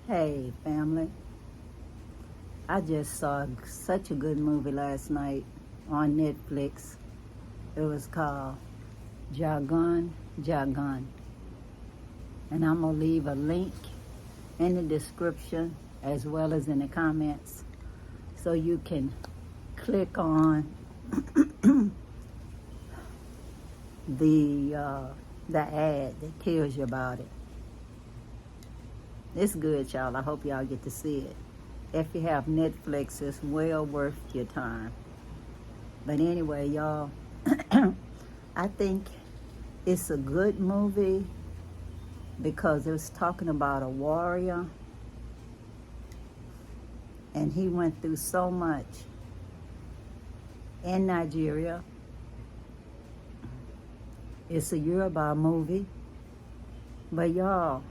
Hey, family. I just saw such a good movie last night on Netflix. It was called Jagun, Jagun. And I'm going to leave a link in the description as well as in the comments so you can click on the ad that tells you about it. It's good, y'all. I hope y'all get to see it. If you have Netflix, it's well worth your time. But anyway, y'all, I think it's a good movie because it was talking about a warrior, and he went through so much in Nigeria. It's a Yoruba movie, but y'all,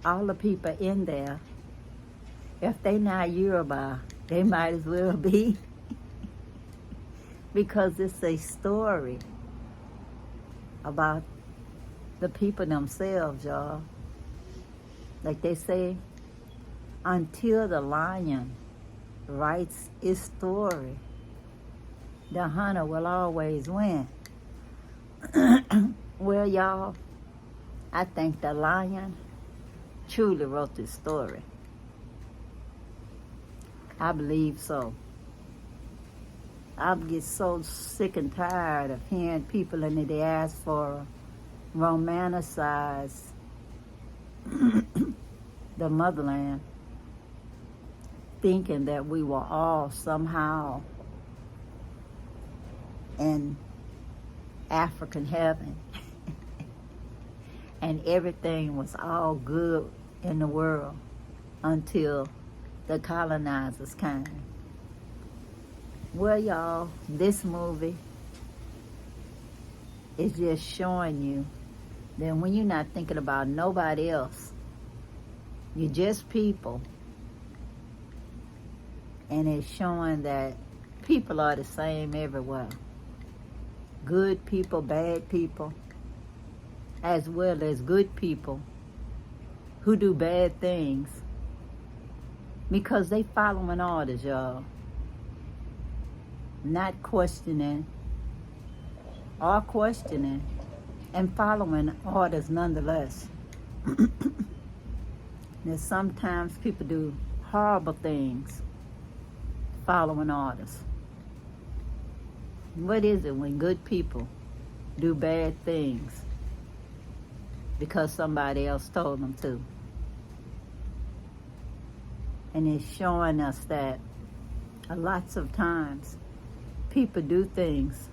all the people in there, if they not Yoruba, they might as well be because it's a story about the people themselves, y'all. Like they say, until the lion writes his story, the hunter will always win. Well, y'all, I think the lion truly wrote this story. I believe so. I get so sick and tired of hearing people in the diaspora romanticize the motherland, thinking that we were all somehow in African heaven and everything was all good in the world until the colonizers came. Well, y'all, this movie is just showing you that when you're not thinking about nobody else, you're just people. And it's showing that people are the same everywhere. Good people, bad people, as well as good people who do bad things because they following orders, y'all. Not questioning or questioning and following orders nonetheless. That sometimes people do horrible things following orders. What is it when good people do bad things because somebody else told them to? And it's showing us that lots of times people do things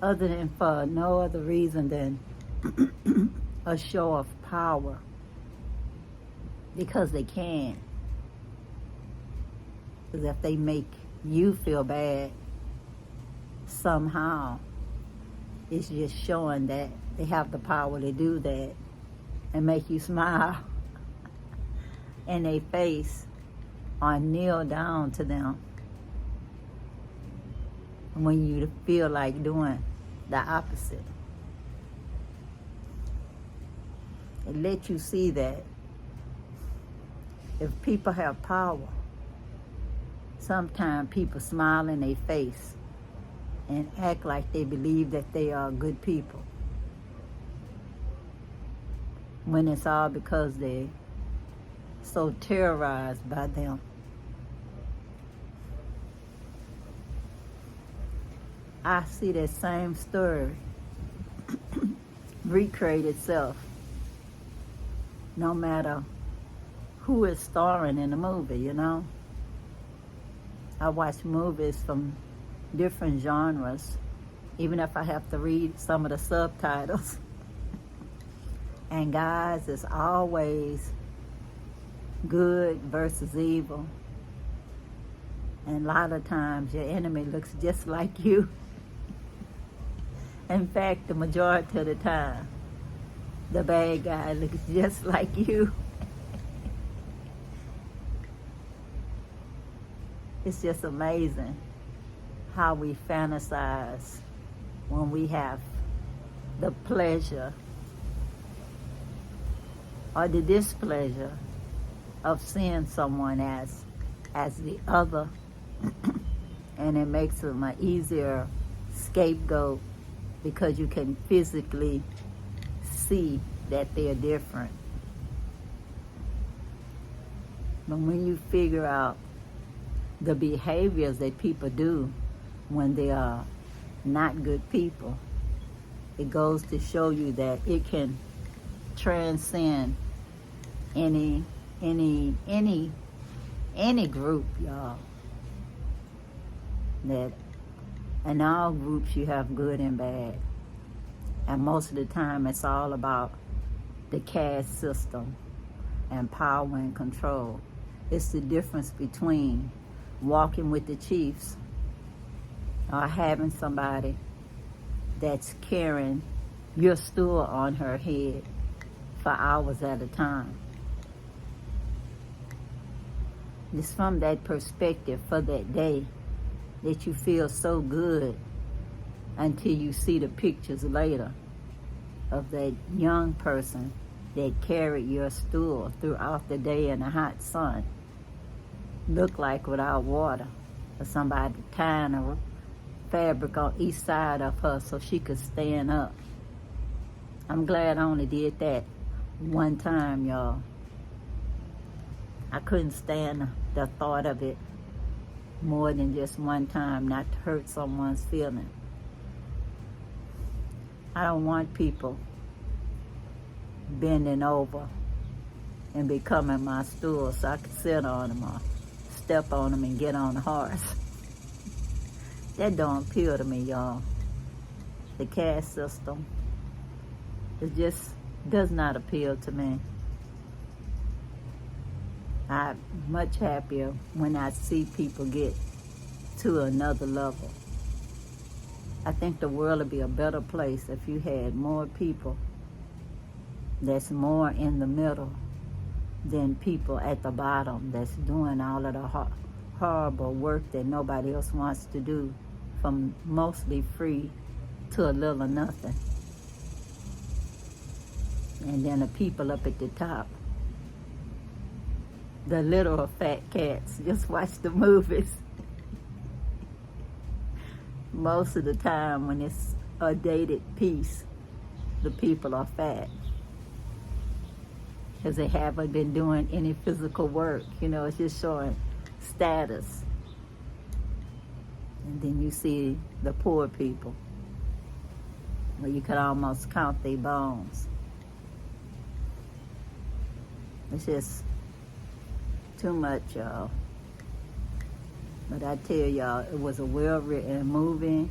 other than for no other reason than a show of power because they can. Because if they make you feel bad, somehow it's just showing that they have the power to do that and make you smile in their face or kneel down to them when you feel like doing the opposite. It lets you see that if people have power, sometimes people smile in their face and act like they believe that they are good people, when it's all because they're so terrorized by them. I see that same story recreate itself no matter who is starring in the movie, you know. I watch movies from different genres, even if I have to read some of the subtitles. And guys, it's always good versus evil. And a lot of times your enemy looks just like you. In fact, the majority of the time, the bad guy looks just like you. It's just amazing how we fantasize when we have the pleasure or the displeasure of seeing someone as the other, and it makes them an easier scapegoat because you can physically see that they're different. But when you figure out the behaviors that people do when they are not good people, it goes to show you that it can transcend any group, y'all. That in all groups you have good and bad, and most of the time it's all about the caste system and power and control. It's the difference between walking with the chiefs or having somebody that's carrying your stool on her head for hours at a time. It's from that perspective for that day that you feel so good until you see the pictures later of that young person that carried your stool throughout the day in the hot sun, look like without water, or somebody tying a fabric on each side of her so she could stand up. I'm glad I only did that one time, y'all. I couldn't stand the thought of it more than just one time, not to hurt someone's feeling. I don't want people bending over and becoming my stool so I can sit on them or step on them and get on the horse. That don't appeal to me, y'all. The caste system, it just does not appeal to me. I'm much happier when I see people get to another level. I think the world would be a better place if you had more people that's more in the middle than people at the bottom that's doing all of the horrible work that nobody else wants to do, from mostly free to a little or nothing. And then the people up at the top, the little fat cats, just watch the movies. Most of the time when it's a dated piece, the people are fat because they haven't been doing any physical work. You know, it's just showing status. And then you see the poor people, where you could almost count their bones. It's just too much, y'all. But I tell y'all, it was a well-written movie.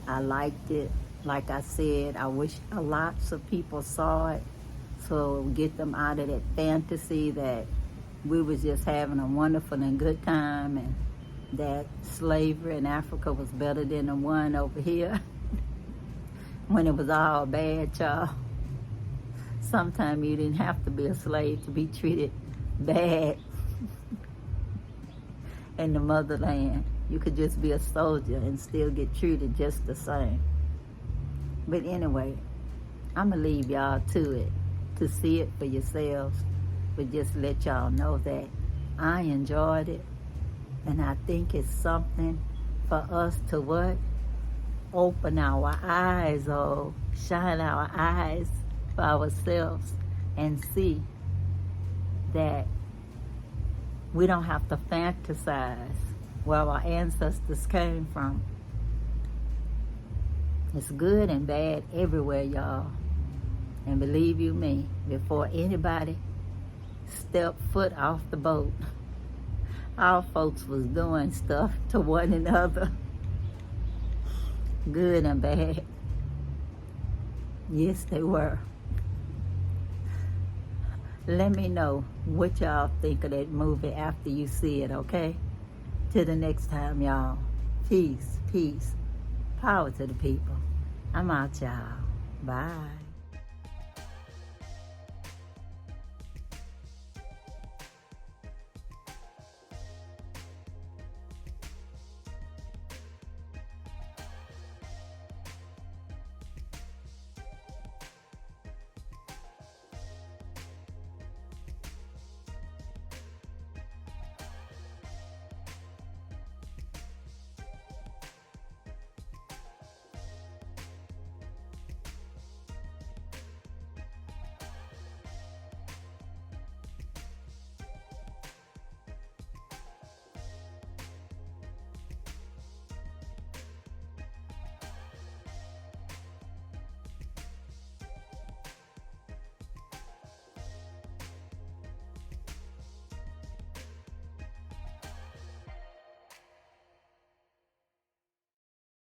I liked it. Like I said, I wish lots of people saw it, so get them out of that fantasy that we was just having a wonderful and good time, and that slavery in Africa was better than the one over here. When it was all bad, y'all. Sometimes you didn't have to be a slave to be treated bad in the motherland. You could just be a soldier and still get treated just the same. But anyway, I'm gonna leave y'all to it, to see it for yourselves. But just let y'all know that I enjoyed it, and I think it's something for us to what? Open our eyes, or shine our eyes for ourselves and see that we don't have to fantasize where our ancestors came from. It's good and bad everywhere, y'all. And believe you me, before anybody stepped foot off the boat, our folks was doing stuff to one another. Good and bad. Yes, they were. Let me know what y'all think of that movie after you see it, okay? Till the next time, y'all. Peace, peace. Power to the people. I'm out, y'all. Bye.